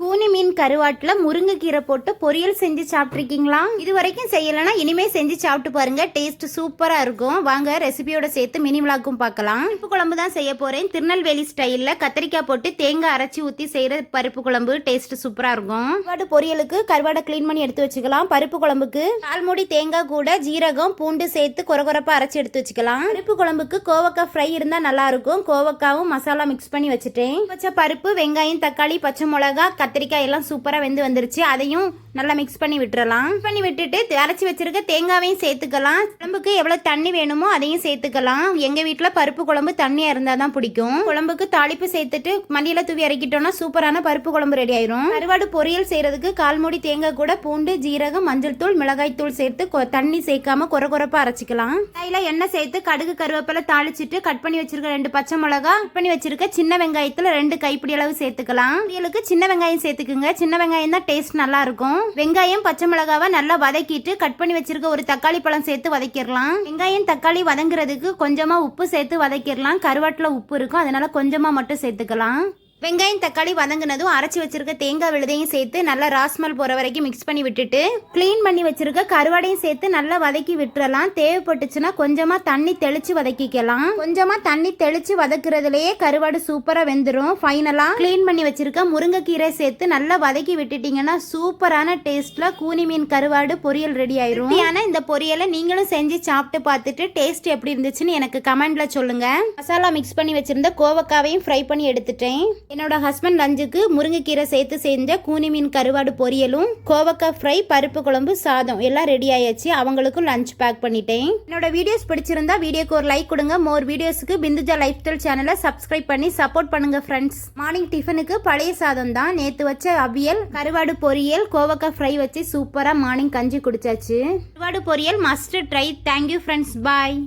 கூனி மீன் கருவாட்டில் முருங்கைக்கீரை போட்டு பொரியல் செஞ்சு சாப்பிட்ருக்கீங்களா? இது வரைக்கும் செய்யலைன்னா இனிமேல் செஞ்சு சாப்பிட்டு பாருங்க. டேஸ்ட் சூப்பராக இருக்கும். வாங்க ரெசிபியோட சேர்த்து மினி விளாக்கும் பார்க்கலாம். பருப்பு குழம்பு தான் செய்ய போகிறேன். திருநெல்வேலி ஸ்டைலில் கத்திரிக்காய் போட்டு தேங்காய் அரைச்சி ஊற்றி செய்கிற பருப்பு குழம்பு டேஸ்ட் சூப்பராக இருக்கும். கருவாடு பொரியலுக்கு கருவாடை க்ளீன் பண்ணி எடுத்து வச்சுக்கலாம். பருப்பு குழம்புக்கு கால்மூடி தேங்காய் கூட ஜீரகம் பூண்டு சேர்த்து கொரகொரப்பாக அரைச்சி எடுத்து வச்சுக்கலாம். பருப்பு குழம்புக்கு கோவக்காய் ஃப்ரை இருந்தால் நல்லாயிருக்கும். கோவக்காவும் மசாலா மிக்ஸ் பண்ணி வச்சுட்டேன். வச்ச பருப்பு, வெங்காயம், தக்காளி, பச்சை மிளகா, கத்திரிக்காய் எல்லாம் சூப்பராக வெந்து வந்துருச்சு. அதையும் நல்லா மிக்ஸ் பண்ணி விட்டுறலாம். பண்ணி விட்டுட்டு அரைச்சி வச்சிருக்க தேங்காவையும் சேர்த்துக்கலாம். குழம்புக்கு எவ்வளோ தண்ணி வேணுமோ அதையும் சேர்த்துக்கலாம். எங்கள் வீட்டில் பருப்பு குழம்பு தண்ணியாக இருந்தால் தான் பிடிக்கும். குழம்புக்கு தாளிப்பு சேர்த்துட்டு மல்லியில் தூவி இறக்கிட்டோம்னா சூப்பரான பருப்பு குழம்பு ரெடி ஆயிரும். கருவாடு பொரியல் செய்யறதுக்கு கால்மூடி தேங்காய் கூட பூண்டு, ஜீரகம், மஞ்சள் தூள், மிளகாய் தூள் சேர்த்து தண்ணி சேர்க்காம கொரகொரப்பா அரைச்சிக்கலாம். அதில் எண்ணெய் சேர்த்து கடுகு கருவேப்பிலை தாளிச்சிட்டு கட் பண்ணி வச்சிருக்க 2 பச்சை மிளகா, கட் பண்ணி வச்சிருக்க சின்ன வெங்காயத்தில் 2 கைப்பிடி அளவு சேர்த்துக்கலாம். பொரியலுக்கு சின்ன வெங்காயம் சேர்த்துக்குங்க. சின்ன வெங்காயம் தான் டேஸ்ட் நல்லா இருக்கும். வெங்காயம், பச்சை மிளகாவை நல்லா வதக்கிட்டு கட் பண்ணி வச்சிருக்க ஒரு தக்காளி பழம் சேர்த்து வதக்கிடலாம். வெங்காயம் தக்காளி வதங்குறதுக்கு கொஞ்சமா உப்பு சேர்த்து வதக்கிடலாம். கருவாட்டில் உப்பு இருக்கும், அதனால கொஞ்சமா மட்டும் சேர்த்துக்கலாம். வெங்காயம் தக்காளி வதங்கினதும் அரைச்சி வச்சிருக்க தேங்காய் விழுதையும் சேர்த்து நல்லா ராஸ்மல் போகிற வரைக்கும் மிக்ஸ் பண்ணி விட்டுட்டு க்ளீன் பண்ணி வச்சிருக்க கருவாடையும் சேர்த்து நல்லா வதக்கி விட்டுறலாம். தேவைப்பட்டுச்சுன்னா கொஞ்சமாக தண்ணி தெளித்து வதக்கிக்கலாம். கொஞ்சமாக தண்ணி தெளித்து வதக்குறதுலேயே கருவாடு சூப்பராக வெந்துடும். ஃபைனலாக க்ளீன் பண்ணி வச்சிருக்க முருங்கைக்கீரை சேர்த்து நல்லா வதக்கி விட்டுட்டிங்கன்னா சூப்பரான டேஸ்ட்டில் கூனி மீன் கருவாடு பொரியல் ரெடி ஆயிரும். ஆனால் இந்த பொரியலை நீங்களும் செஞ்சு சாப்பிட்டு பார்த்துட்டு டேஸ்ட் எப்படி இருந்துச்சுன்னு எனக்கு கமெண்ட்ல சொல்லுங்க. மசாலா மிக்ஸ் பண்ணி வச்சிருந்த கோவக்காவையும் ஃப்ரை பண்ணி எடுத்துட்டேன். என்னோட ஹஸ்பண்ட் லஞ்சுக்கு முருங்கைக்கீரை சேர்த்து செஞ்ச கூனி மீன் கருவாடு பொரியலும், கோவக்காய் ஃப்ரை, பருப்பு குழம்பு, சாதம் எல்லாம் ரெடி ஆயாச்சு. அவங்களுக்கும் லஞ்ச் பேக் பண்ணிட்டேன். என்னோட வீடியோஸ் பிடிச்சிருந்தா வீடியோக்கு ஒரு லைக் கொடுங்க. மோர் வீடியோஸுக்கு பிந்துஜா லைஃப் ஸ்டைல் சேனலை சப்ஸ்கிரைப் பண்ணி சப்போர்ட் பண்ணுங்க ஃப்ரெண்ட்ஸ். மார்னிங் டிஃபனுக்கு பழைய சாதம் தான். நேற்று வச்ச அவியல், கருவாடு பொரியல், கோவக்காய் ஃப்ரை வச்சு சூப்பராக மார்னிங் கஞ்சி குடிச்சாச்சு. கருவாடு பொரியல் மஸ்ட் ட்ரை. Thank you friends. பாய்.